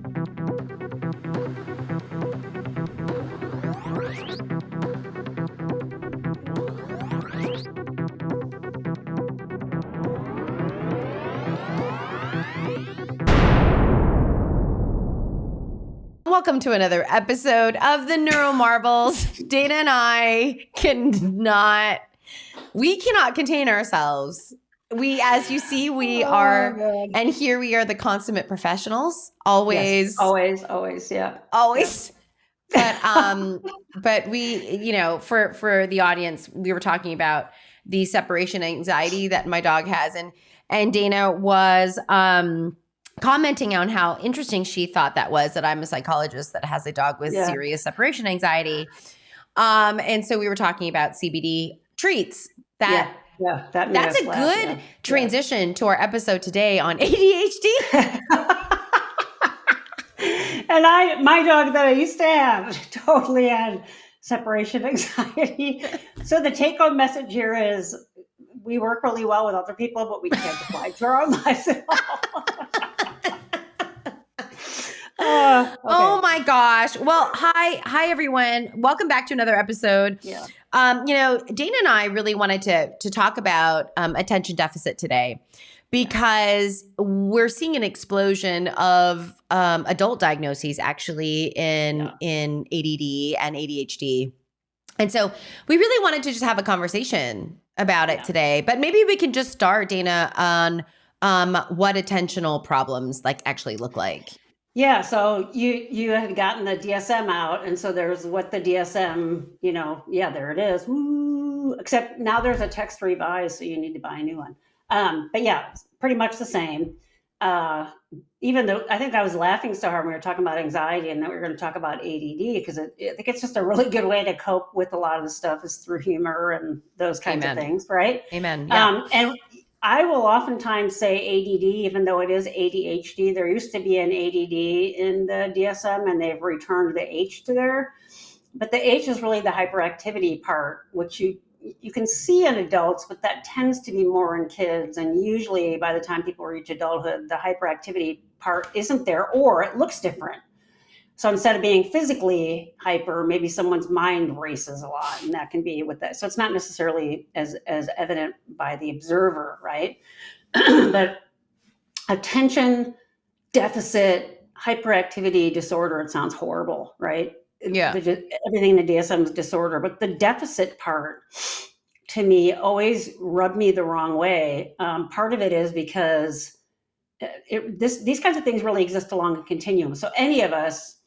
Welcome to another episode of the NeuroMarvels. Dana and I cannot contain ourselves. As you see, we are, and here we are the consummate professionals. Always. Yes, always, yeah. Always. Yeah. But we, for the audience, we were talking about the separation anxiety that my dog has. And Dana was, commenting on how interesting she thought that was, that I'm a psychologist that has a dog with serious separation anxiety. And so we were talking about CBD treats. That's a good transition to our episode today on ADHD. And my dog that I used to have totally had separation anxiety. So the take-home message here is we work really well with other people, but we can't apply to our own lives at all. Okay. Oh my gosh. Well, hi everyone. Welcome back to another episode. Yeah. Dana and I really wanted to talk about attention deficit today because we're seeing an explosion of adult diagnoses actually in ADD and ADHD. And so we really wanted to just have a conversation about it today. But maybe we can just start, Dana, on what attentional problems actually look like. Yeah, so you had gotten the DSM out, and so there's what the DSM, there it is. Woo! Except now there's a text revised, so you need to buy a new one. But yeah, it's pretty much the same. Even though I think I was laughing so hard when we were talking about anxiety, and then we were going to talk about ADD because I think it's just a really good way to cope with a lot of the stuff is through humor and those kinds of things, right? Amen. Yeah. And I will oftentimes say ADD, even though it is ADHD. There used to be an ADD in the DSM, and they've returned the H to there. But the H is really the hyperactivity part, which you can see in adults, but that tends to be more in kids. And usually by the time people reach adulthood, the hyperactivity part isn't there, or it looks different. So instead of being physically hyper, maybe someone's mind races a lot, and that can be with that. So it's not necessarily as evident by the observer, right? But attention deficit hyperactivity disorder, it sounds horrible, right? Yeah. Everything in the DSM is disorder, but the deficit part to me always rubbed me the wrong way. Part of it is because these kinds of things really exist along a continuum. So any of us,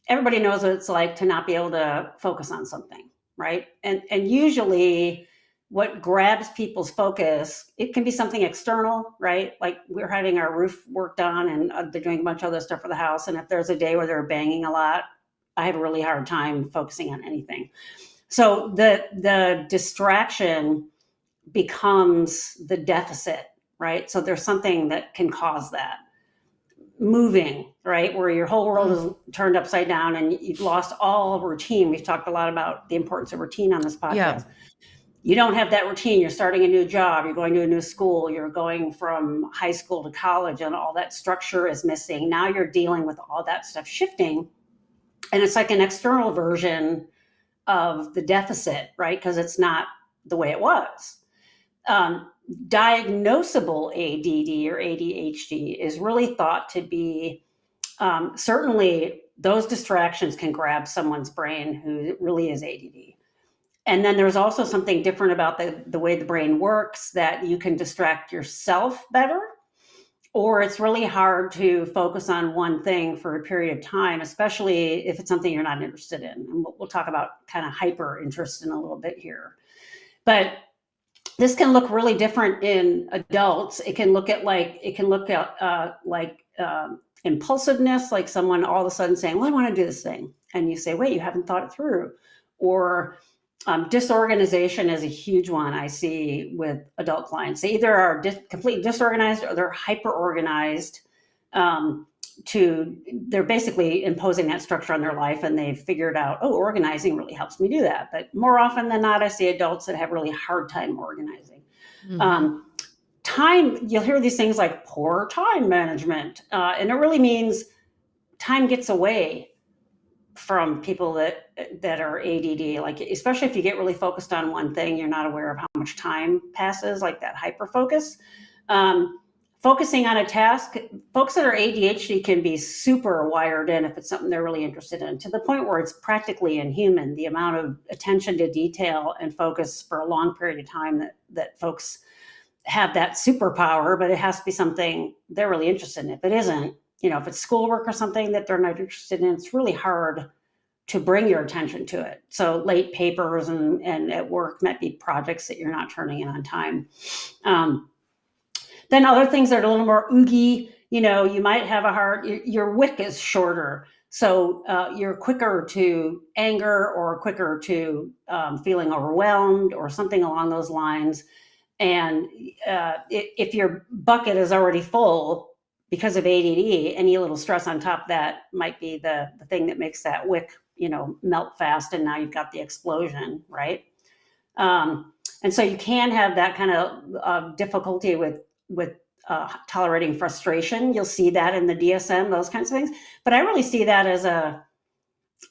everybody knows what it's like to not be able to focus on something, right? And usually what grabs people's focus, it can be something external, right? Like we're having our roof work done and they're doing a bunch of other stuff for the house. And if there's a day where they're banging a lot, I have a really hard time focusing on anything. So the distraction becomes the deficit, right? So there's something that can cause that. Moving, right? Where your whole world is turned upside down and you've lost all routine. We've talked a lot about the importance of routine on this podcast. Yeah. You don't have that routine. You're starting a new job. You're going to a new school. You're going from high school to college and all that structure is missing. Now you're dealing with all that stuff shifting. And it's like an external version of the deficit, right? Because it's not the way it was. Diagnosable ADD or ADHD is really thought to be, certainly those distractions can grab someone's brain who really is ADD. And then there's also something different about the way the brain works, that you can distract yourself better, or it's really hard to focus on one thing for a period of time, especially if it's something you're not interested in. And we'll talk about kind of hyper interest in a little bit here. But this can look really different in adults. It can look at impulsiveness, like someone all of a sudden saying, well, I want to do this thing. And you say, wait, you haven't thought it through. Or disorganization is a huge one I see with adult clients. They either are completely disorganized or they're hyper organized. They're basically imposing that structure on their life, and they've figured out, organizing really helps me do that. But more often than not, I see adults that have really hard time organizing. Mm-hmm. Time, you'll hear these things like poor time management, and it really means time gets away from people that are ADD, like especially if you get really focused on one thing, you're not aware of how much time passes, like that hyper focus. Focusing on a task, folks that are ADHD can be super wired in if it's something they're really interested in, to the point where it's practically inhuman, the amount of attention to detail and focus for a long period of time that folks have that superpower, but it has to be something they're really interested in. If it isn't, if it's schoolwork or something that they're not interested in, it's really hard to bring your attention to it. So late papers and at work might be projects that you're not turning in on time. Then other things that are a little more oogie, you might have your wick is shorter. So you're quicker to anger or quicker to feeling overwhelmed or something along those lines. And if your bucket is already full because of ADD, any little stress on top of that might be the thing that makes that wick, melt fast. And now you've got the explosion, right? And so you can have that kind of difficulty with tolerating frustration. You'll see that in the DSM, those kinds of things. But I really see that as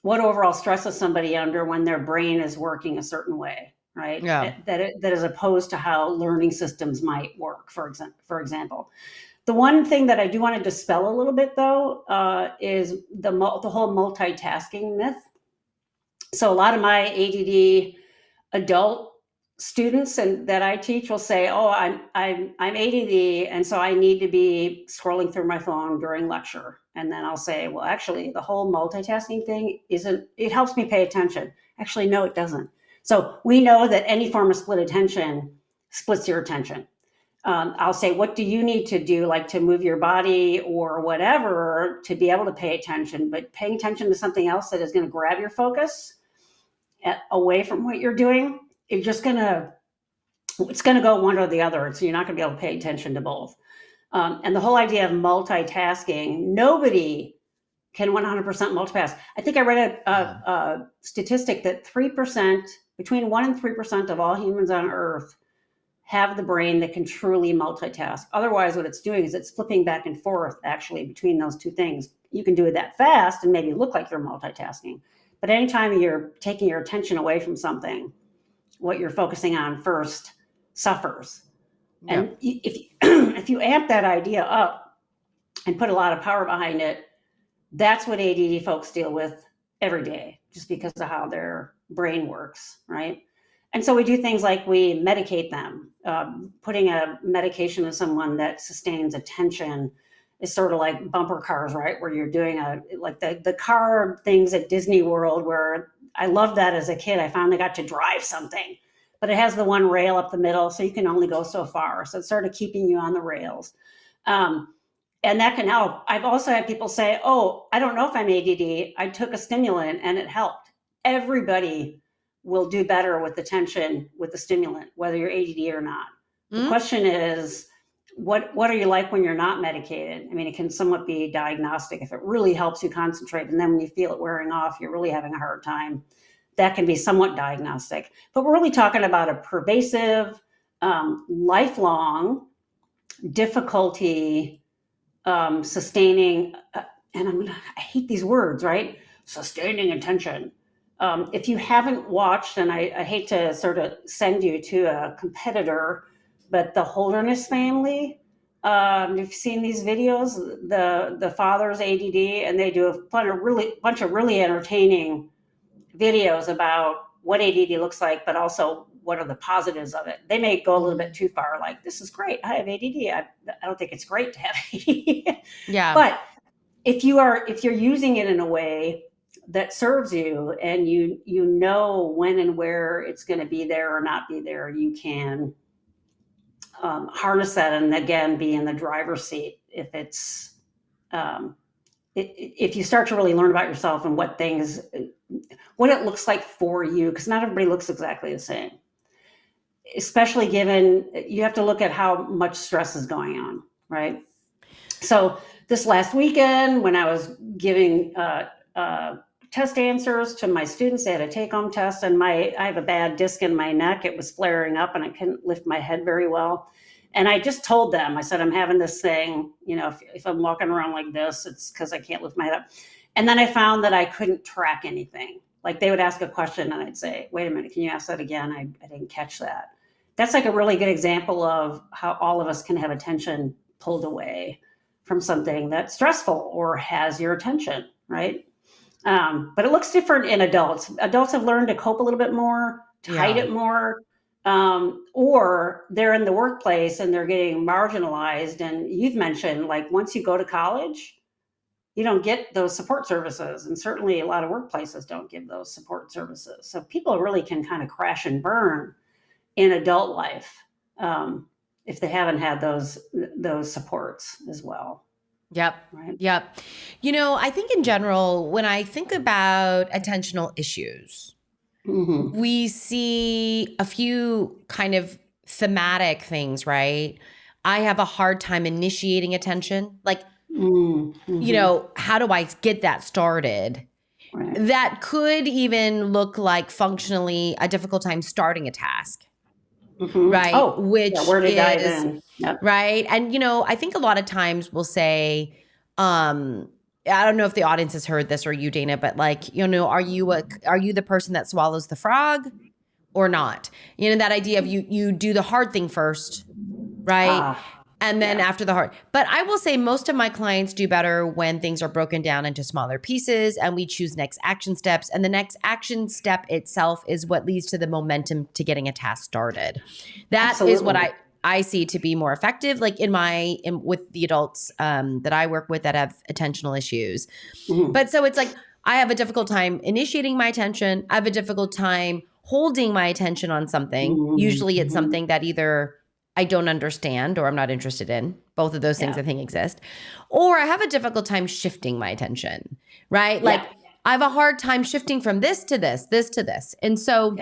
what overall stresses somebody under when their brain is working a certain way, right? Yeah. That is opposed to how learning systems might work, for example. The one thing that I do want to dispel a little bit, though, is the whole multitasking myth. So a lot of my ADD adult students and that I teach will say, "Oh, I'm ADD, and so I need to be scrolling through my phone during lecture." And then I'll say, "Well, actually, the whole multitasking thing it helps me pay attention." Actually, no, it doesn't. So we know that any form of split attention splits your attention. I'll say, "What do you need to do, like to move your body or whatever, to be able to pay attention?" But paying attention to something else that is going to grab your focus away from what you're doing, it's going to go one or the other. So you're not going to be able to pay attention to both. And the whole idea of multitasking, nobody can 100% multitask. I think I read a statistic that 3%, between 1 and 3% of all humans on Earth have the brain that can truly multitask. Otherwise, what it's doing is it's flipping back and forth actually between those two things. You can do it that fast and maybe look like you're multitasking. But anytime you're taking your attention away from something, what you're focusing on first suffers. Yeah. And if you amp that idea up and put a lot of power behind it, that's what ADD folks deal with every day, just because of how their brain works, right? And so we do things like we medicate them. Putting a medication in someone that sustains attention is sort of like bumper cars, right? Where you're doing like the car things at Disney World, where I loved that as a kid. I finally got to drive something, but it has the one rail up the middle, so you can only go so far. So it's sort of keeping you on the rails. And that can help. I've also had people say, "Oh, I don't know if I'm ADD. I took a stimulant and it helped." Everybody will do better with attention with the stimulant, whether you're ADD or not. The question is, what are you like when you're not medicated? I mean, it can somewhat be diagnostic if it really helps you concentrate, and then when you feel it wearing off, you're really having a hard time. That can be somewhat diagnostic. But we're really talking about a pervasive, lifelong difficulty sustaining, and I hate these words, right? Sustaining attention. If you haven't watched, and I hate to sort of send you to a competitor, but the Holderness family, you've seen these videos, the father's ADD, and they do a bunch of really entertaining videos about what ADD looks like, but also what are the positives of it. They may go a little bit too far, like, "This is great, I have ADD. I don't think it's great to have ADD." Yeah. But if you're using it in a way that serves you, and you know when and where it's going to be there or not be there, you can harness that, and again be in the driver's seat if it's if you start to really learn about yourself and what it looks like for you, because not everybody looks exactly the same, especially given you have to look at how much stress is going on, right? So this last weekend, when I was giving test answers to my students, they had a take-home test, and I have a bad disc in my neck. It was flaring up and I couldn't lift my head very well. And I just told them, I said, I'm having this thing, if I'm walking around like this, it's because I can't lift my head up. And then I found that I couldn't track anything. Like they would ask a question and I'd say, wait a minute, can you ask that again? I didn't catch that. That's like a really good example of how all of us can have attention pulled away from something that's stressful or has your attention, right? But it looks different in adults. Adults have learned to cope a little bit more, to hide it more, or they're in the workplace and they're getting marginalized. And you've mentioned, like, once you go to college, you don't get those support services. And certainly a lot of workplaces don't give those support services. So people really can kind of crash and burn in adult life if they haven't had those supports as well. Yep. Right. Yep. I think in general, when I think about attentional issues, we see a few kind of thematic things, right? I have a hard time initiating attention. Like, how do I get that started? Right. That could even look like functionally a difficult time starting a task. Right. Oh, which where to dive is in. Yep. Right. And, I think a lot of times we'll say, I don't know if the audience has heard this or you, Dana, but like, are you the person that swallows the frog or not? That idea of you do the hard thing first, right? And then after the hard. But I will say most of my clients do better when things are broken down into smaller pieces and we choose next action steps. And the next action step itself is what leads to the momentum to getting a task started. That is what I see to be more effective, like with the adults that I work with that have attentional issues. But so it's like, I have a difficult time initiating my attention. I have a difficult time holding my attention on something. Usually it's something that either I don't understand or I'm not interested in. Both of those things I think exist. Or I have a difficult time shifting my attention, right? Like I have a hard time shifting from this to this to this. And so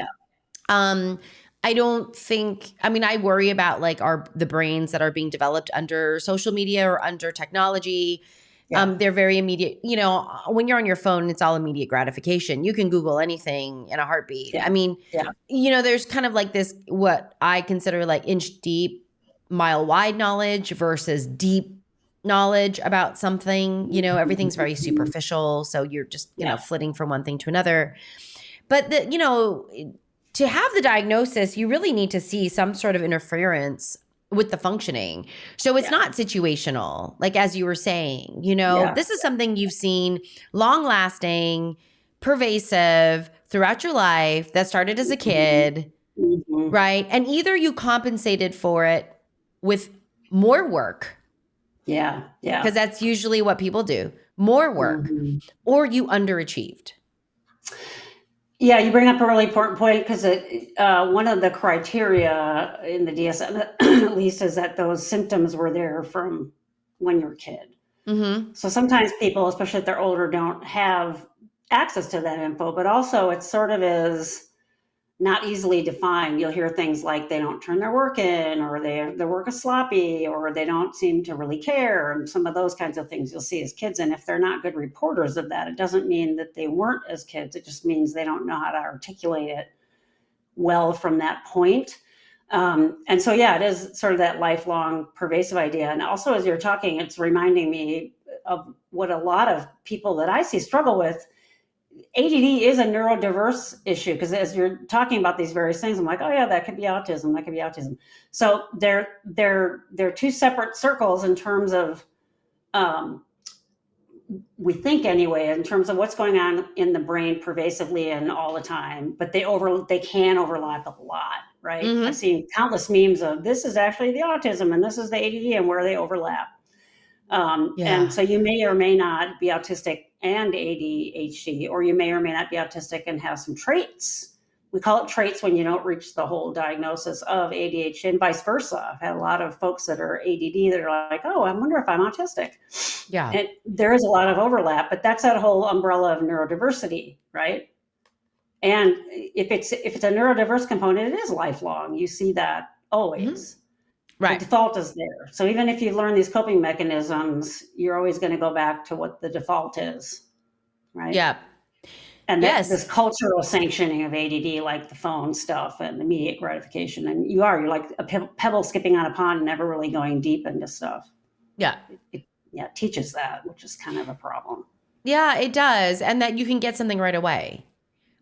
I don't think, I worry about like the brains that are being developed under social media or under technology. They're very immediate. When you're on your phone, it's all immediate gratification. You can Google anything in a heartbeat. There's kind of like this, what I consider like inch deep, mile wide knowledge versus deep knowledge about something. Everything's very superficial. So you're just, flitting from one thing to another. But to have the diagnosis, you really need to see some sort of interference with the functioning. So it's not situational, like as you were saying, this is something you've seen long lasting, pervasive throughout your life that started as a kid, right? And either you compensated for it with more work. Yeah. Because that's usually what people do, more work, or you underachieved. Yeah, you bring up a really important point because one of the criteria in the DSM, at least, is that those symptoms were there from when you were a kid. So sometimes people, especially if they're older, don't have access to that info, but also it sort of is not easily defined. You'll hear things like they don't turn their work in, or their work is sloppy, or they don't seem to really care, and some of those kinds of things you'll see as kids. And if they're not good reporters of that, it doesn't mean that they weren't as kids. It just means they don't know how to articulate it well from that point. And so, it is sort of that lifelong pervasive idea. And also, as you're talking, it's reminding me of what a lot of people that I see struggle with. ADD is a neurodiverse issue, because as you're talking about these various things, I'm like, oh yeah, that could be autism. That could be autism. So they're two separate circles in terms of, we think anyway, in terms of what's going on in the brain pervasively and all the time, but they can overlap a lot, right? I've seen countless memes of this is actually the autism and this is the ADD and where they overlap. And so you may or may not be autistic and ADHD, or you may or may not be autistic and have some traits. We call it traits when you don't reach the whole diagnosis of ADHD, and vice versa. I've had a lot of folks that are ADD that are like, oh, I wonder if I'm autistic. Yeah. And there is a lot of overlap, but that's that whole umbrella of neurodiversity, right? And if it's a neurodiverse component, it is lifelong. You see that always. Right. The default is there. So even if you learn these coping mechanisms, you're always going to go back to what the default is, right? Yeah. And that Yes. this cultural sanctioning of ADD, like the phone stuff and immediate gratification. And you're like a pebble skipping on a pond and never really going deep into stuff. Yeah. It teaches that, which is kind of a problem. Yeah, it does. And that you can get something right away.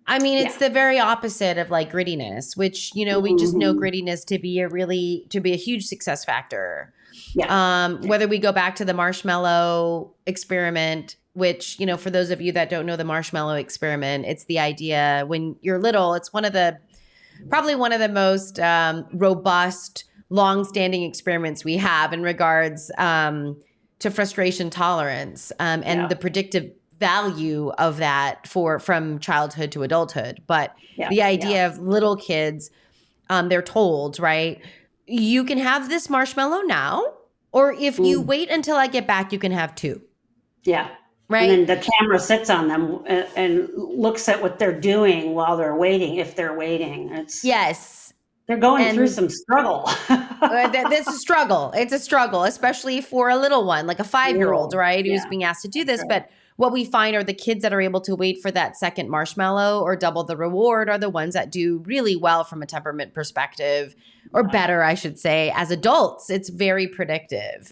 I mean, it's Yeah. the very opposite of like grittiness, which, we just know Mhm. grittiness to be a huge success factor. Yeah. Whether we go back to the marshmallow experiment, which, for those of you that don't know the marshmallow experiment, it's the idea when you're little, it's probably one of the most robust, long-standing experiments we have in regards to frustration tolerance and Yeah. the predictive value of that from childhood to adulthood. But Yeah. the idea of little kids, they're told, right, you can have this marshmallow now, or if you wait until I get back, you can have two. Yeah. Right. And then the camera sits on them and looks at what they're doing while they're waiting, if they're waiting. Yes. They're going through some struggle. That's a struggle. It's a struggle, especially for a little one, like a 5-year-old, right, who's Yeah. being asked to do this. Right. But what we find are the kids that are able to wait for that second marshmallow or double the reward are the ones that do really well from a temperament perspective, or better, I should say, as adults. It's very predictive.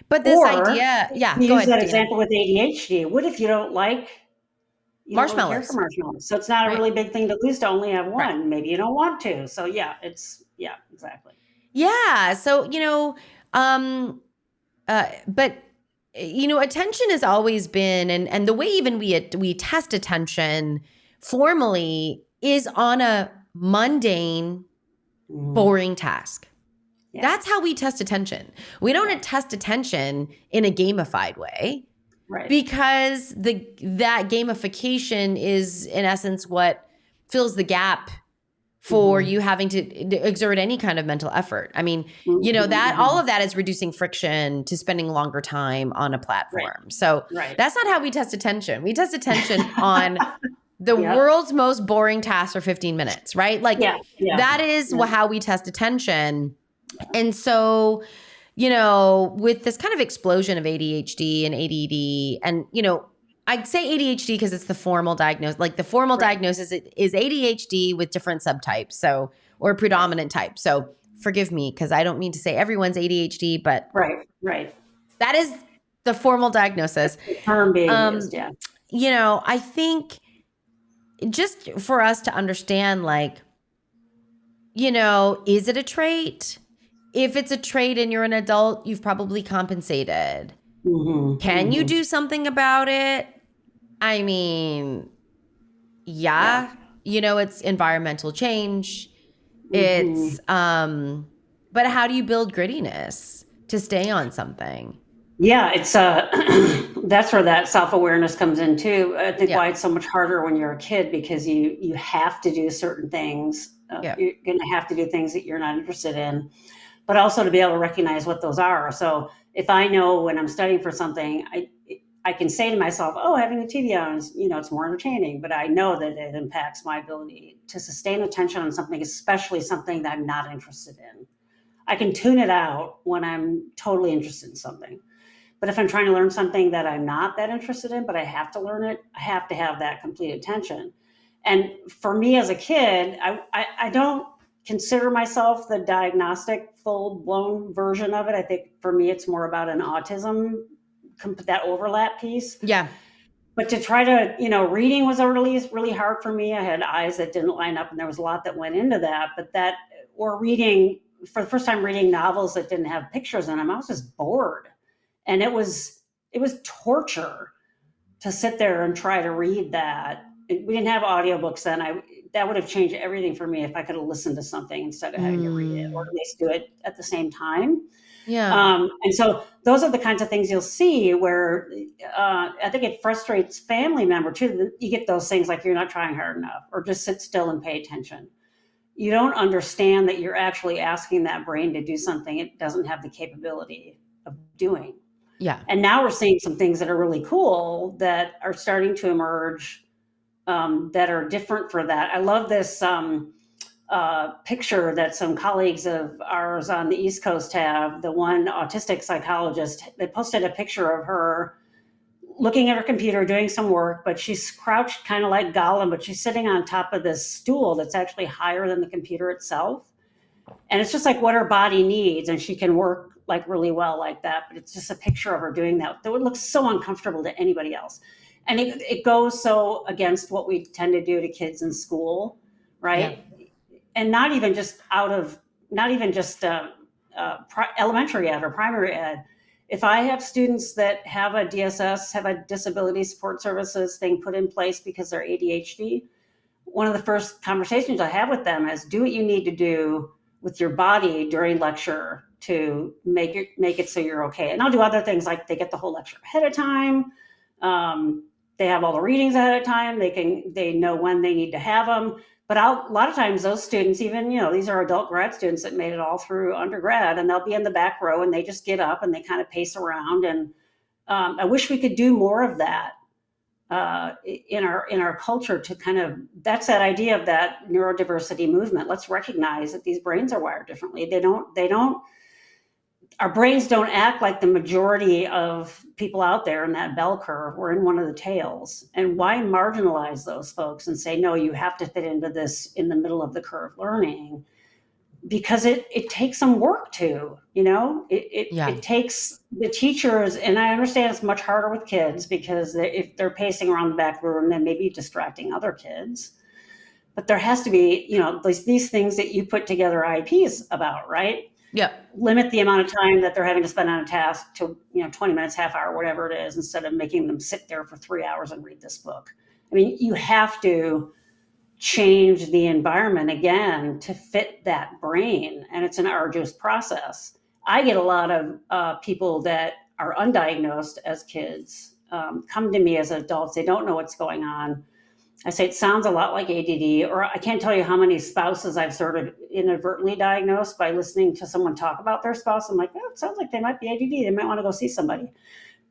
But this idea, you go use ahead, that Dana. example with ADHD. What if you don't like you don't really care Marshmallows. for marshmallows? So it's not a Right. really big thing to lose to only have one. Right. Maybe you don't want to. So yeah, exactly. Yeah. So, but attention has always been, and the way even we test attention formally is on a mundane, boring task. Yeah. That's how we test attention. We don't test attention in a gamified way. Right. Because that gamification is in essence what fills the gap for you having to exert any kind of mental effort. I mean, that all of that is reducing friction to spending longer time on a platform. Right. So that's not how we test attention. We test attention on the world's most boring task for 15 minutes, right? Like that is how we test attention. And so, with this kind of explosion of ADHD and ADD, and, I'd say ADHD because it's the formal diagnosis. Like the formal diagnosis is ADHD with different subtypes, or predominant type. So forgive me because I don't mean to say everyone's ADHD, but that is the formal diagnosis. The term being used, I think just for us to understand, like, is it a trait? If it's a trait and you're an adult, you've probably compensated. Can you do something about it? I mean, it's environmental change. It's, but how do you build grittiness to stay on something? Yeah, it's that's where that self-awareness comes in too. I think why it's so much harder when you're a kid, because you have to do certain things. You're going to have to do things that you're not interested in, but also to be able to recognize what those are. So if I know when I'm studying for something, I can say to myself, oh, having the TV on is, it's more entertaining, but I know that it impacts my ability to sustain attention on something, especially something that I'm not interested in. I can tune it out when I'm totally interested in something. But if I'm trying to learn something that I'm not that interested in, but I have to learn it, I have to have that complete attention. And for me as a kid, I don't consider myself the diagnostic full-blown version of it. I think for me, it's more about an autism, that overlap piece. Yeah. But to try to, reading was really hard for me. I had eyes that didn't line up, and there was a lot that went into that. But or reading, for the first time reading novels that didn't have pictures in them, I was just bored. And it was torture to sit there and try to read that. We didn't have audiobooks then. That would have changed everything for me if I could have listened to something instead of having to read it, or at least do it at the same time. Yeah. And so those are the kinds of things you'll see where I think it frustrates family members too. You get those things like you're not trying hard enough, or just sit still and pay attention. You don't understand that you're actually asking that brain to do something it doesn't have the capability of doing. Yeah. And now we're seeing some things that are really cool that are starting to emerge that are different for that. I love this picture that some colleagues of ours on the East Coast have. The one autistic psychologist, they posted a picture of her looking at her computer, doing some work, but she's crouched kind of like Gollum, but she's sitting on top of this stool that's actually higher than the computer itself. And it's just like what her body needs, and she can work like really well like that. But it's just a picture of her doing that. That would look so uncomfortable to anybody else. And it goes so against what we tend to do to kids in school, right? Yeah. And not even just elementary ed or primary ed. If I have students that have a DSS, have a disability support services thing put in place because they're ADHD, one of the first conversations I have with them is do what you need to do with your body during lecture to make it so you're okay. And I'll do other things like they get the whole lecture ahead of time. They have all the readings ahead of time. They know when they need to have them. But a lot of times those students, even, these are adult grad students that made it all through undergrad, and they'll be in the back row and they just get up and they kind of pace around. And I wish we could do more of that in our culture to kind of, that's that idea of that neurodiversity movement. Let's recognize that these brains are wired differently. Our brains don't act like the majority of people out there in that bell curve. We're in one of the tails. And why marginalize those folks and say, no, you have to fit into this in the middle of the curve learning? Because it takes some work too, it takes the teachers, and I understand it's much harder with kids because if they're pacing around the back room, then maybe distracting other kids. But there has to be, these things that you put together IEPs about, right? Yeah. Limit the amount of time that they're having to spend on a task to 20 minutes, half hour, whatever it is, instead of making them sit there for 3 hours and read this book. I mean, you have to change the environment again to fit that brain, and it's an arduous process. I get a lot of people that are undiagnosed as kids come to me as adults. They don't know what's going on. I say it sounds a lot like ADD, or I can't tell you how many spouses I've sort of inadvertently diagnosed by listening to someone talk about their spouse. I'm like, oh, it sounds like they might be ADD. They might want to go see somebody.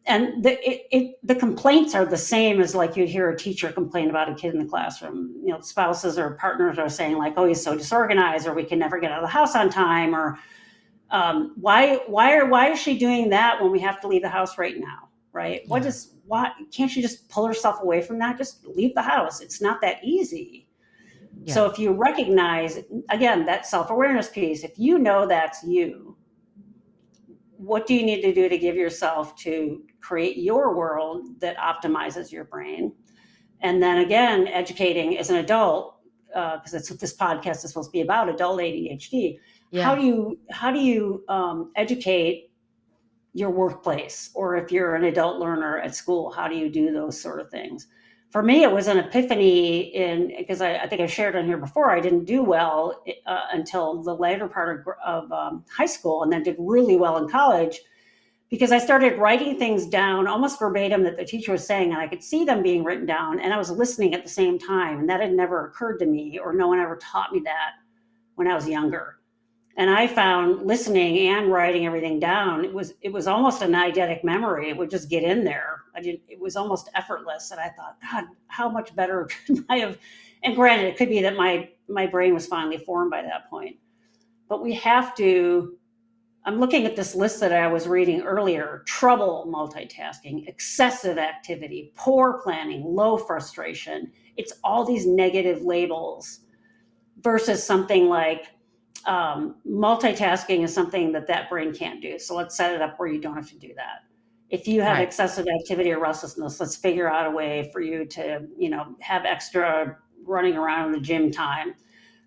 And the complaints are the same as like you'd hear a teacher complain about a kid in the classroom. Spouses or partners are saying like, oh, he's so disorganized, or we can never get out of the house on time, or why is she doing that when we have to leave the house right now, right? Yeah. Why can't she just pull herself away from that? Just leave the house. It's not that easy. Yeah. So if you recognize, again, that self-awareness piece, if you know that's you, what do you need to do to give yourself to create your world that optimizes your brain? And then again, educating as an adult, because that's what this podcast is supposed to be about, adult ADHD. Yeah. How do you educate your workplace, or if you're an adult learner at school, how do you do those sort of things? For me, it was an epiphany because I think I've shared on here before, I didn't do well until the later part of high school, and then did really well in college because I started writing things down almost verbatim that the teacher was saying, and I could see them being written down, and I was listening at the same time, and that had never occurred to me, or no one ever taught me that when I was younger. And I found listening and writing everything down, it was almost an eidetic memory. It would just get in there. It was almost effortless. And I thought, God, how much better could I have? And granted, it could be that my brain was finally formed by that point. But we have to, I'm looking at this list that I was reading earlier: trouble multitasking, excessive activity, poor planning, low frustration. It's all these negative labels versus something like, multitasking is something that brain can't do. So let's set it up where you don't have to do that. If you have excessive activity or restlessness, let's figure out a way for you to, have extra running around in the gym time.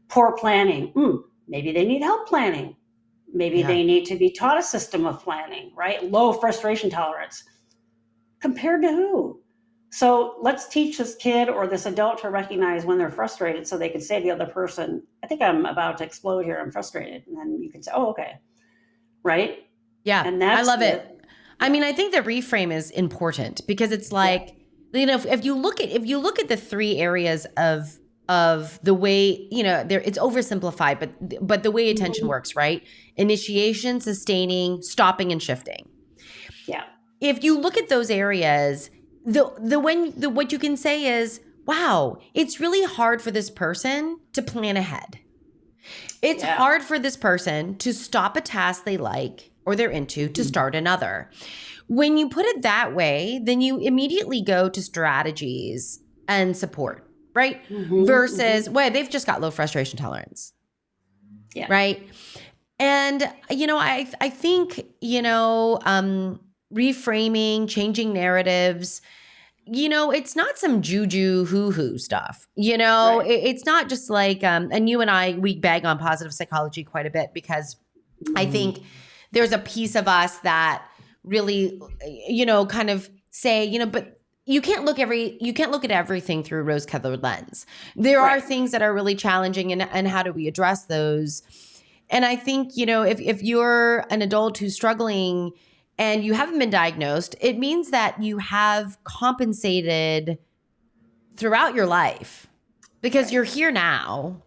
Poor planning. Maybe they need help planning. Maybe they need to be taught a system of planning, right? Low frustration tolerance. Compared to who? So let's teach this kid or this adult to recognize when they're frustrated so they can say to the other person, I think I'm about to explode here. I'm frustrated. And then you can say, oh, okay. Right? Yeah. And I love it. I mean, I think the reframe is important because it's like, if you look at the three areas of the way, it's oversimplified, but the way attention works, right? Initiation, sustaining, stopping, and shifting. Yeah. If you look at those areas, what you can say is, wow, it's really hard for this person to plan ahead. It's hard for this person to stop a task they like or they're into to start another. When you put it that way, then you immediately go to strategies and support, right? Versus, well, they've just got low frustration tolerance. Yeah. Right. And, I think, reframing, changing narratives, it's not some juju hoo-hoo stuff. Right. It's not just like, and you and I, we bag on positive psychology quite a bit because I think there's a piece of us that really, kind of say, but you can't look at everything through a rose-colored lens. There are things that are really challenging, and how do we address those? And I think, if you're an adult who's struggling and you haven't been diagnosed, it means that you have compensated throughout your life because you're here now.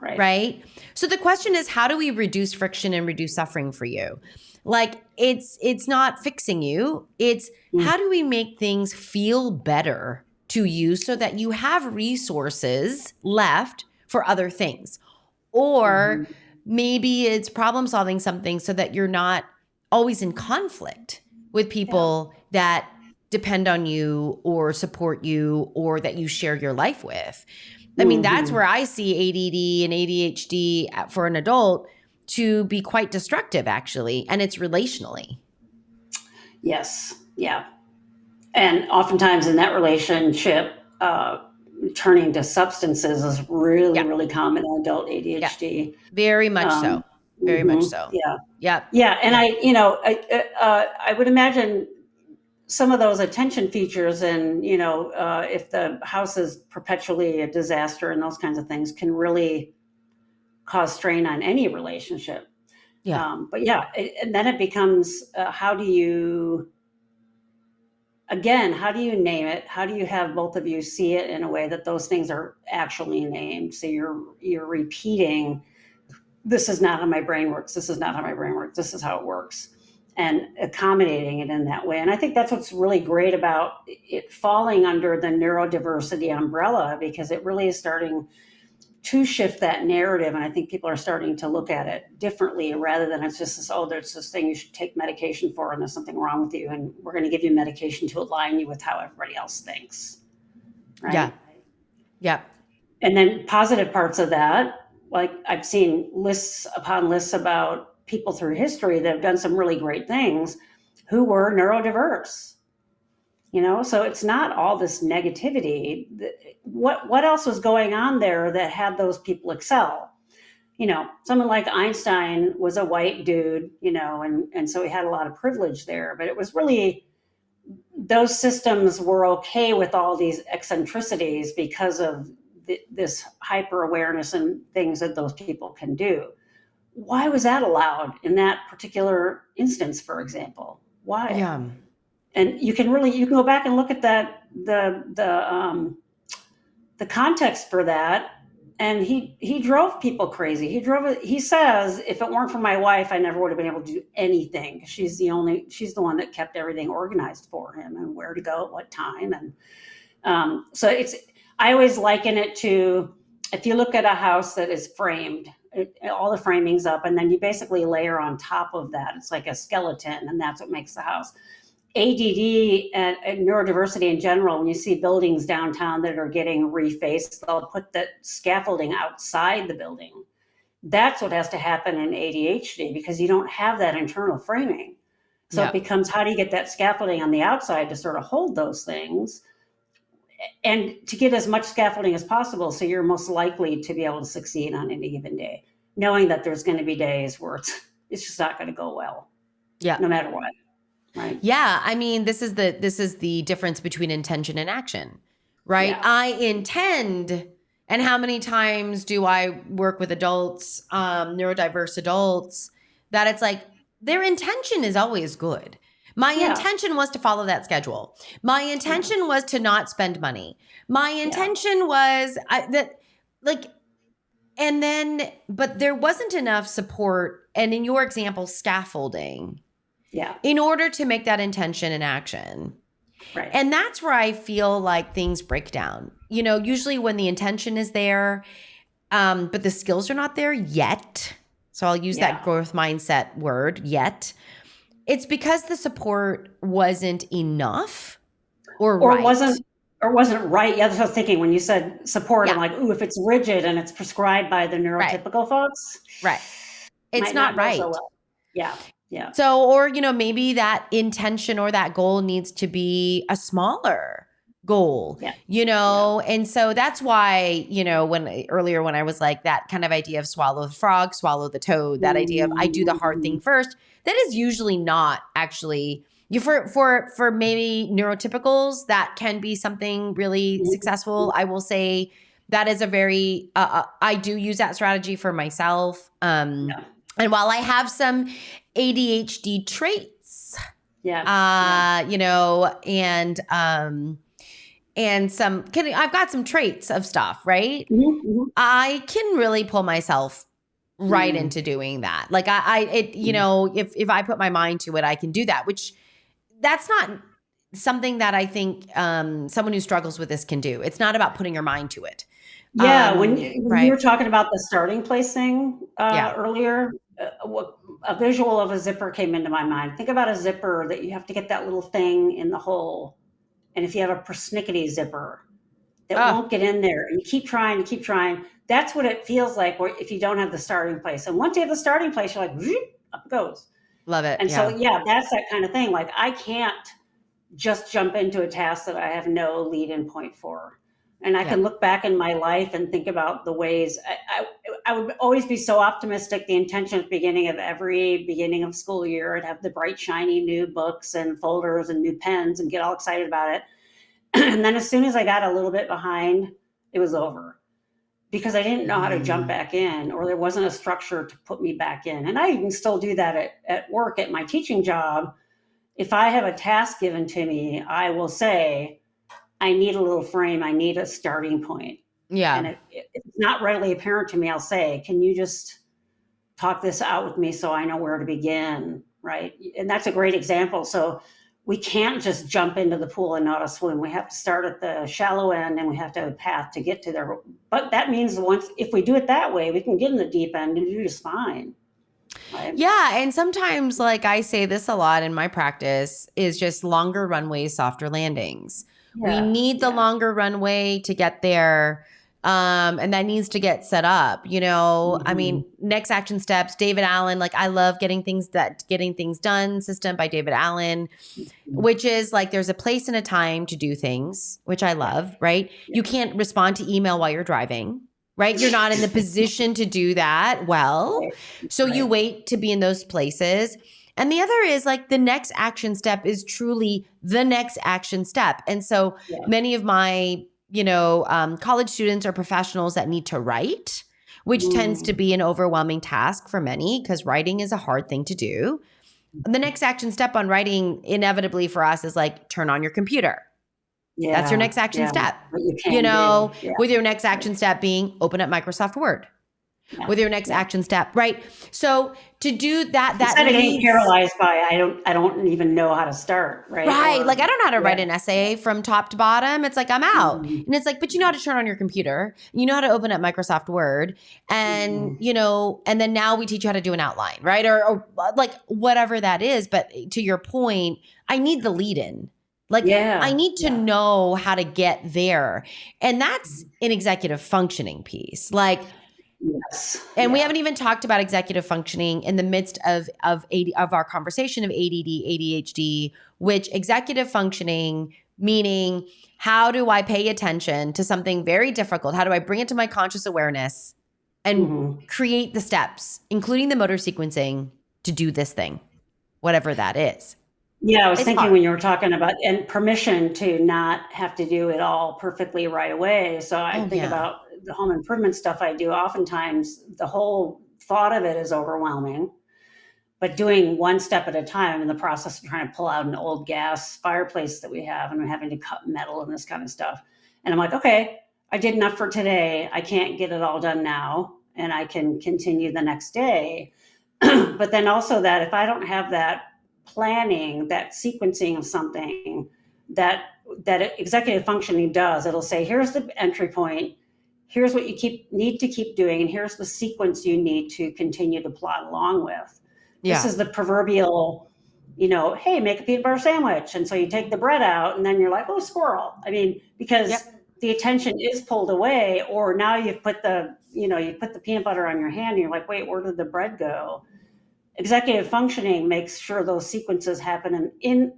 Right. So the question is, how do we reduce friction and reduce suffering for you? Like, it's not fixing you. It's how do we make things feel better to you so that you have resources left for other things? Or maybe it's problem solving something so that you're not always in conflict with people that depend on you or support you or that you share your life with. I mean, that's where I see ADD and ADHD for an adult to be quite destructive, actually, and it's relationally. Yes. Yeah. And oftentimes in that relationship, turning to substances is really, really common in adult ADHD. Very much so. Very much so. Yeah. Yep. Yeah. And I would imagine some of those attention features and, if the house is perpetually a disaster and those kinds of things can really cause strain on any relationship. Yeah. And then it becomes, how do you name it? How do you have both of you see it in a way that those things are actually named? So you're repeating, this is not how my brain works. This is not how my brain works. This is how it works, and accommodating it in that way. And I think that's what's really great about it falling under the neurodiversity umbrella, because it really is starting to shift that narrative. And I think people are starting to look at it differently rather than it's just this, there's this thing you should take medication for and there's something wrong with you. And we're going to give you medication to align you with how everybody else thinks. Right? Yeah. Yeah. And then positive parts of that, like I've seen lists upon lists about people through history that have done some really great things who were neurodiverse. So it's not all this negativity. What else was going on there that had those people excel? Someone like Einstein was a white dude, and so he had a lot of privilege there, but it was really, those systems were okay with all these eccentricities because of this hyper awareness and things that those people can do. Why was that allowed in that particular instance, for example? Why? Yeah. And you can go back and look at that, the context for that. And he drove people crazy. He says, if it weren't for my wife, I never would have been able to do anything. She's the one that kept everything organized for him and where to go at what time. And so I always liken it to, if you look at a house that is framed, all the framing's up, and then you basically layer on top of that. It's like a skeleton, and that's what makes the house. ADD and neurodiversity in general, when you see buildings downtown that are getting refaced, they'll put that scaffolding outside the building. That's what has to happen in ADHD, because you don't have that internal framing. So It becomes, how do you get that scaffolding on the outside to sort of hold those things and to get as much scaffolding as possible, so you're most likely to be able to succeed on any given day, knowing that there's going to be days where it's just not going to go well. Yeah. No matter what. Right. Yeah. I mean, this is the difference between intention and action, right? Yeah. I intend, and how many times do I work with adults, neurodiverse adults, that it's like their intention is always good. My intention was to follow that schedule. My intention was to not spend money. My intention was but there wasn't enough support. And in your example, scaffolding. Yeah. In order to make that intention an action. Right. And that's where I feel like things break down. Usually when the intention is there, but the skills are not there yet. So I'll use that growth mindset word yet. It's because the support wasn't enough or Or right. wasn't right. Yeah, that's what I was thinking when you said support. I'm Yeah. like, ooh, if it's rigid and it's prescribed by the Right. neurotypical folks, Right. It's might not not go so right. well. Yeah. Yeah. So, or, maybe that intention or that goal needs to be a smaller goal, Yeah. Yeah. and so that's why, when I was like that kind of idea of swallow the frog, swallow the toad, that idea of I do the hard thing first, that is usually not actually you for maybe neurotypicals, that can be something really successful. I will say that is a very, I do use that strategy for myself. Yeah. And while I have some ADHD traits, Yeah. and I've got some traits of stuff, right? Mm-hmm. I can really pull myself right Mm-hmm. into doing that. Like if I put my mind to it, I can do that, which that's not something that I think someone who struggles with this can do. It's not about putting your mind to it. Yeah, when you Right. were talking about the starting place thing Yeah. earlier, a visual of a zipper came into my mind. Think about a zipper that you have to get that little thing in the hole. And if you have a persnickety zipper that Oh, won't get in there and you keep trying, that's what it feels like if you don't have the starting place. And once you have the starting place, you're like, "Zoop," up it goes. love it. And so, Yeah. yeah, that's that kind of thing. Like, I can't just jump into a task that I have no lead in point for. And I Yeah. can look back in my life and think about the ways I would always be so optimistic. The intention at the beginning of every beginning of school year, I'd have the bright, shiny new books and folders and new pens and get all excited about it. And then as soon as I got a little bit behind, it was over because I didn't know how to jump back in, or there wasn't a structure to put me back in. And I even still do that at work, at my teaching job. If I have a task given to me, I will say, I need a little frame. I need a starting point. And Yeah. if it's not readily apparent to me, I'll say, can you just talk this out with me so I know where to begin? Right. And that's a great example. So we can't just jump into the pool and not a swim. We have to start at the shallow end and we have to have a path to get to there. But that means if we do it that way, we can get in the deep end and do just fine. Right? Yeah. And sometimes, like I say this a lot in my practice, is just longer runways, softer landings. We Yeah. need the longer runway to get there. And that needs to get set up, I mean, next action steps, David Allen, like I love getting things done system by David Allen, which is like, there's a place and a time to do things, which I love, right? You can't respond to email while you're driving, right? You're not in the position to do that well. So you wait to be in those places. And the other is like the next action step is truly the next action step. And so many of my, college students or professionals that need to write, which tends to be an overwhelming task for many because writing is a hard thing to do. The next action step on writing inevitably for us is like turn on your computer. Yeah. That's your next action step. What you can do. Yeah. With your next action step being open up Microsoft Word. With your next action step, right? So to do that, Instead of getting paralyzed by I don't even know how to start, right? Right. Like I don't know how to write an essay from top to bottom. It's like I'm out. And it's like, but you know how to turn on your computer. You know how to open up Microsoft Word. And, and then now we teach you how to do an outline, right? Or like whatever that is. But to your point, I need the lead in. Like I need to know how to get there. And that's an executive functioning piece. Like, yes. And we haven't even talked about executive functioning in the midst of our conversation of ADD, ADHD, which executive functioning, meaning how do I pay attention to something very difficult? How do I bring it to my conscious awareness and create the steps, including the motor sequencing to do this thing, whatever that is? Yeah, I was thinking when you were talking about and permission to not have to do it all perfectly right away. So I think about the home improvement stuff I do. Oftentimes, the whole thought of it is overwhelming, but doing one step at a time in the process of trying to pull out an old gas fireplace that we have, and we're having to cut metal and this kind of stuff. And I'm like, okay, I did enough for today. I can't get it all done now, and I can continue the next day. But then also that if I don't have that planning, that sequencing of something that executive functioning does, it'll say, here's the entry point. here's what you need to keep doing, and here's the sequence you need to continue to plod along with. This is the proverbial, hey, make a peanut butter sandwich. And so you take the bread out and then you're like, oh, squirrel. I mean, because the attention is pulled away, or now you've put you put the peanut butter on your hand and you're like, wait, where did the bread go? Executive functioning makes sure those sequences happen and in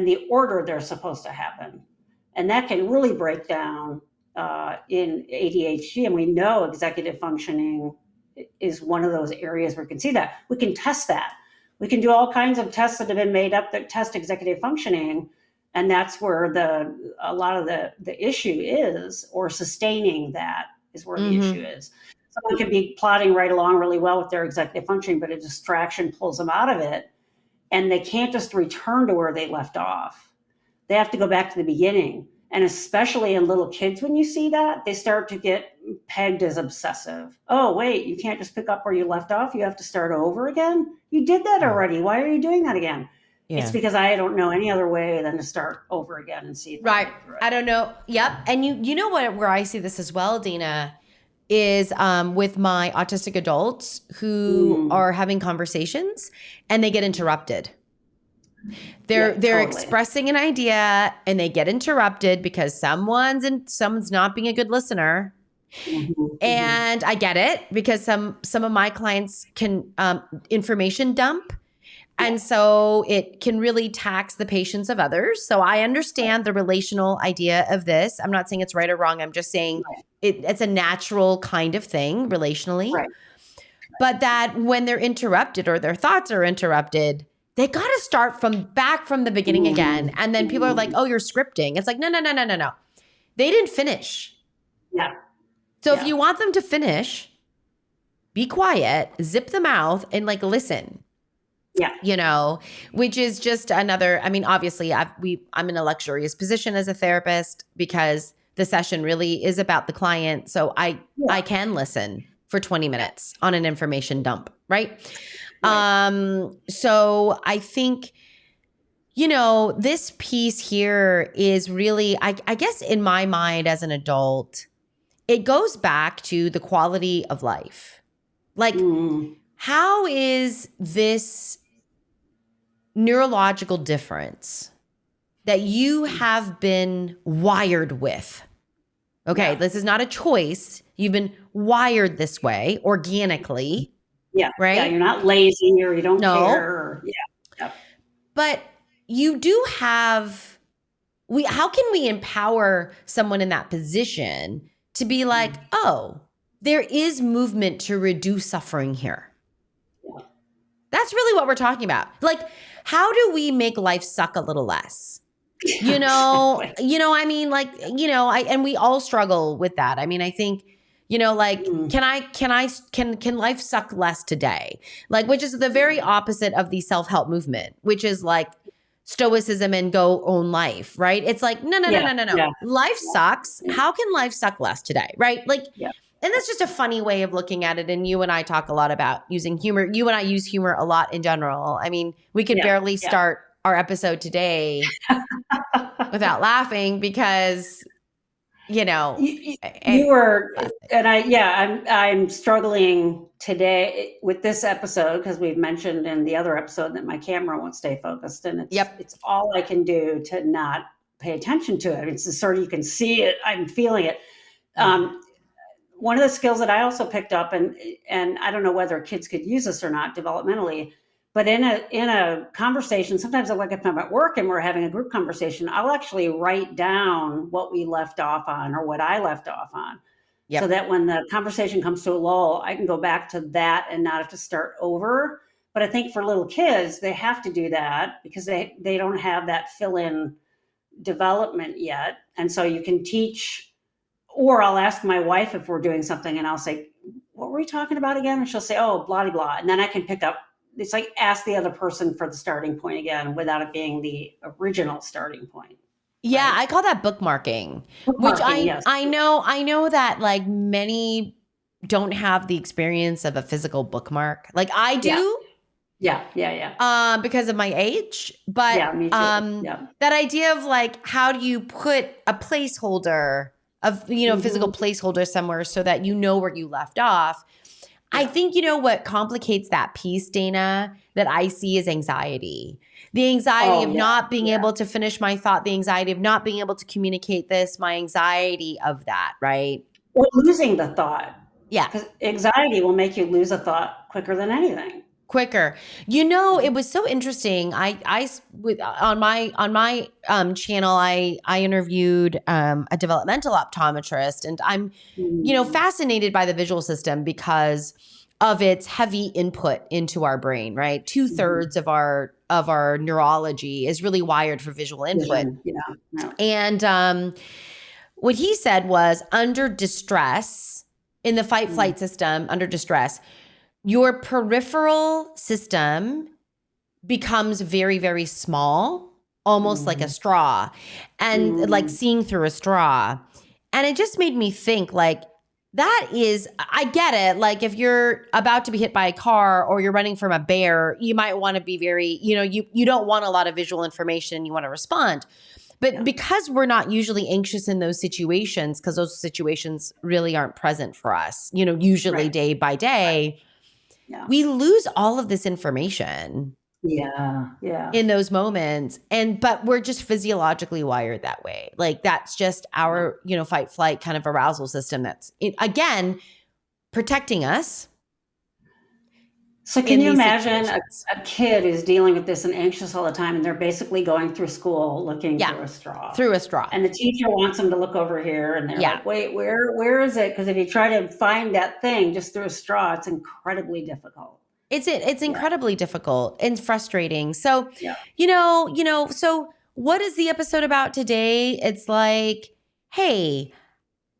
the order they're supposed to happen. And that can really break down in ADHD. And we know executive functioning is one of those areas where we can see that. We can test that. We can do all kinds of tests that have been made up that test executive functioning. And that's where a lot of the issue is, or sustaining that is where the issue is. Someone could be plodding right along really well with their executive functioning, but a distraction pulls them out of it. And they can't just return to where they left off. They have to go back to the beginning. And especially in little kids, when you see that, they start to get pegged as obsessive. Oh, wait, you can't just pick up where you left off. You have to start over again. You did that already. Why are you doing that again? Yeah. It's because I don't know any other way than to start over again and see. Right. I don't know. Yep. And you know where I see this as well, Dana, is with my autistic adults who are having conversations and they get interrupted. They're expressing an idea and they get interrupted because someone's not being a good listener. And I get it, because some of my clients can information dump. And so it can really tax the patience of others. So I understand the relational idea of this. I'm not saying it's right or wrong. I'm just saying it's a natural kind of thing relationally. Right. But that when they're interrupted or their thoughts are interrupted, they got to start back from the beginning again. And then people are like, oh, you're scripting. It's like, no. They didn't finish. Yeah. So if you want them to finish, be quiet, zip the mouth, and listen. Yeah. Which is just another, I mean, obviously I'm in a luxurious position as a therapist because the session really is about the client. So I can listen for 20 minutes on an information dump. Right. So I think, this piece here is really, I guess in my mind as an adult, it goes back to the quality of life. How is this neurological difference that you have been wired with? Okay, this is not a choice. You've been wired this way organically. Yeah. Right? Yeah, you're not lazy or you don't care. But you do have, how can we empower someone in that position to be like, oh, there is movement to reduce suffering here? Yeah. That's really what we're talking about. How do we make life suck a little less? I mean, and we all struggle with that. I mean, I think, can life suck less today? Which is the very opposite of the self-help movement, which is stoicism and go own life, right? It's no. Yeah. Life sucks. How can life suck less today? Right? And that's just a funny way of looking at it. And you and I talk a lot about using humor. You and I use humor a lot in general. I mean, we could barely start our episode today without laughing because, you were, and I'm struggling today with this episode because we've mentioned in the other episode that my camera won't stay focused, and it's all I can do to not pay attention to it. It's sort of, you can see it, I'm feeling it. One of the skills that I also picked up, and I don't know whether kids could use this or not developmentally, but in a conversation, sometimes if I'm at work and we're having a group conversation, I'll actually write down what we left off on or what I left off on. Yep. So that when the conversation comes to a lull, I can go back to that and not have to start over. But I think for little kids, they have to do that because they don't have that fill-in development yet. And so you can teach, or I'll ask my wife if we're doing something and I'll say, what were we talking about again? And she'll say, oh, blah, blah, blah. And then I can pick up, it's ask the other person for the starting point again without it being the original starting point. Yeah, right? I call that bookmarking, which I know that many don't have the experience of a physical bookmark. I do. Yeah. Because of my age, but me too. That idea of how do you put a placeholder physical placeholder somewhere so that you know where you left off. I think, what complicates that piece, Dana, that I see is anxiety. The anxiety of not being able to finish my thought, the anxiety of not being able to communicate this, my anxiety of that, right? Or losing the thought. Yeah. Because anxiety will make you lose a thought quicker than anything. Quicker. It was so interesting. On my channel, I interviewed a developmental optometrist, and I'm, fascinated by the visual system because of its heavy input into our brain, right? 2/3 of our neurology is really wired for visual input. Yeah. And what he said was, under distress, in the fight-flight system, under distress, your peripheral system becomes very, very small, almost like a straw, and like seeing through a straw. And it just made me think, like, that is, I get it. Like, if you're about to be hit by a car or you're running from a bear, you might want to be very, you don't want a lot of visual information. You want to respond. But because we're not usually anxious in those situations, because those situations really aren't present for us, usually day by day, we lose all of this information. In those moments. But we're just physiologically wired that way. Like, that's just our, fight flight kind of arousal system that's, again, protecting us. So can you imagine a kid is dealing with this and anxious all the time, and they're basically going through school looking through a straw. And the teacher wants them to look over here, and they're like, wait, where is it? Because if you try to find that thing just through a straw, it's incredibly difficult. It's incredibly difficult and frustrating. So, so what is the episode about today? It's like, hey,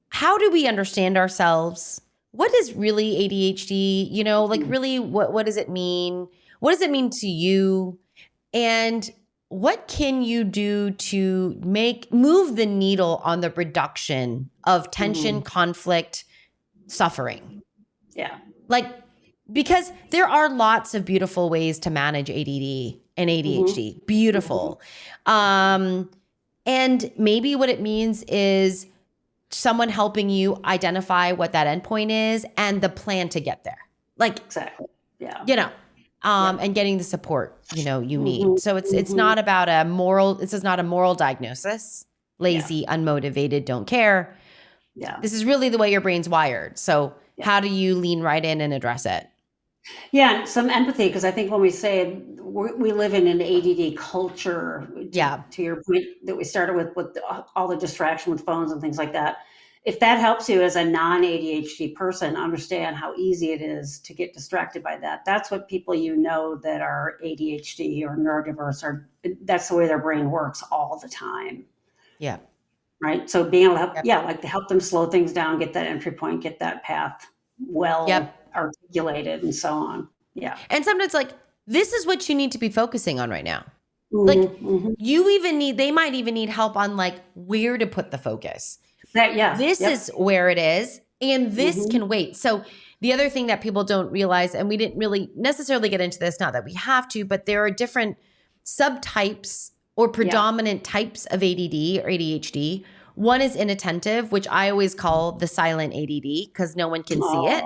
how do we understand ourselves? What is really ADHD? Like, really, what does it mean? What does it mean to you? And what can you do to move the needle on the reduction of tension, conflict, suffering? Yeah. Like, because there are lots of beautiful ways to manage ADD and ADHD. Beautiful. And maybe what it means is someone helping you identify what that endpoint is and the plan to get there. Like, exactly. Yeah. And getting the support, you need. So it's not about this is not a moral diagnosis. Lazy, unmotivated, don't care. Yeah. This is really the way your brain's wired. So how do you lean right in and address it? Yeah, and some empathy, because I think when we say we live in an ADD culture, to your point that we started with all the distraction with phones and things like that, if that helps you as a non-ADHD person understand how easy it is to get distracted by that, that's what people that are ADHD or neurodiverse that's the way their brain works all the time. Yeah. Right. So being able to help, to help them slow things down, get that entry point, get that path articulated and so on. Yeah. And sometimes, like, this is what you need to be focusing on right now. They might even need help on, like, where to put the focus. This is where it is, and this can wait. So the other thing that people don't realize, and we didn't really necessarily get into this, not that we have to, but there are different subtypes or predominant types of ADD or ADHD. One is inattentive, which I always call the silent ADD because no one can see it,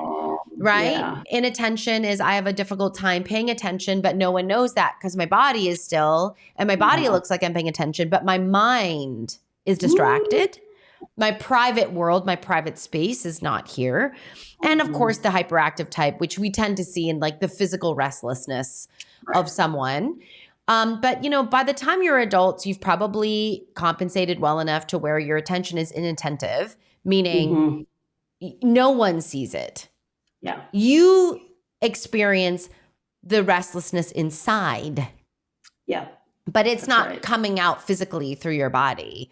right? Yeah. Inattention is I have a difficult time paying attention, but no one knows that because my body is still, and my body looks like I'm paying attention, but my mind is distracted. My private world, my private space is not here. And of course, the hyperactive type, which we tend to see in, like, the physical restlessness of someone. But, by the time you're adults, you've probably compensated well enough to where your attention is inattentive, meaning no one sees it. Yeah. You experience the restlessness inside. Yeah. But it's not coming out physically through your body.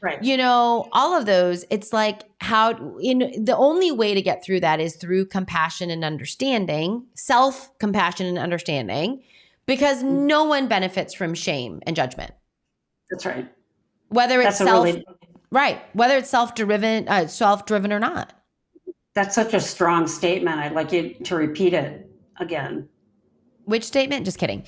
Right. All of those, it's like the only way to get through that is through compassion and understanding, self-compassion and understanding. Because no one benefits from shame and judgment. That's right. Whether it's whether it's self-driven or not. That's such a strong statement. I'd like you to repeat it again. Which statement? Just kidding.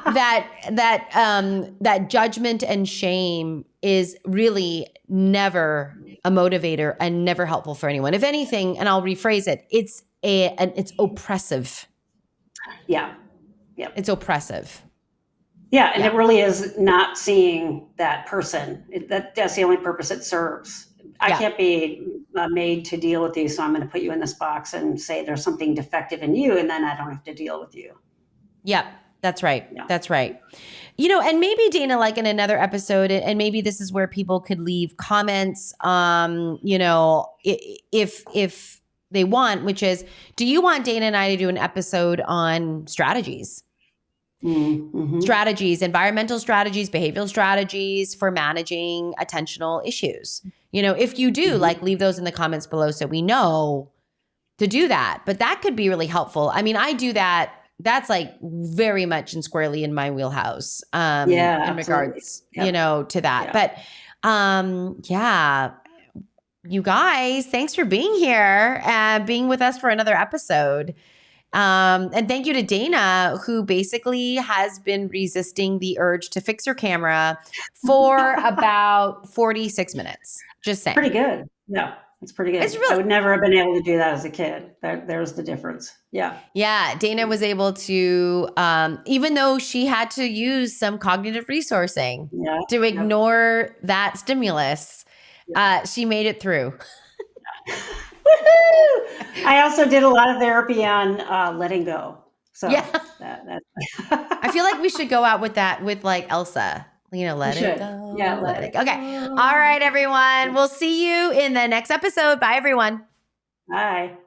That judgment and shame is really never a motivator and never helpful for anyone. If anything, and I'll rephrase it, it's oppressive. Yeah. Yep. It's oppressive. Yeah, and it really is not seeing that person. That's the only purpose it serves. I can't be made to deal with you, so I'm going to put you in this box and say there's something defective in you, and then I don't have to deal with you. Yep, that's right. Yeah. That's right. And maybe Dana, like in another episode, and maybe this is where people could leave comments, if they want, which is, do you want Dana and I to do an episode on strategies? Mm-hmm. Strategies, environmental strategies, behavioral strategies for managing attentional issues. If you do, like, leave those in the comments below so we know to do that. But that could be really helpful. I mean, I do that. That's like very much and squarely in my wheelhouse. In regards, to that. Yeah. But you guys, thanks for being here and being with us for another episode. And thank you to Dana, who basically has been resisting the urge to fix her camera for about 46 minutes. Just saying. Pretty good. Yeah, it's pretty good. I would never have been able to do that as a kid. There's the difference. Yeah. Yeah. Dana was able to, even though she had to use some cognitive resourcing to ignore that stimulus, she made it through. Woohoo! I also did a lot of therapy on letting go. So I feel like we should go out with that with like Elsa. Let it go. Yeah, let it go. Okay. All right, everyone. We'll see you in the next episode. Bye, everyone. Bye.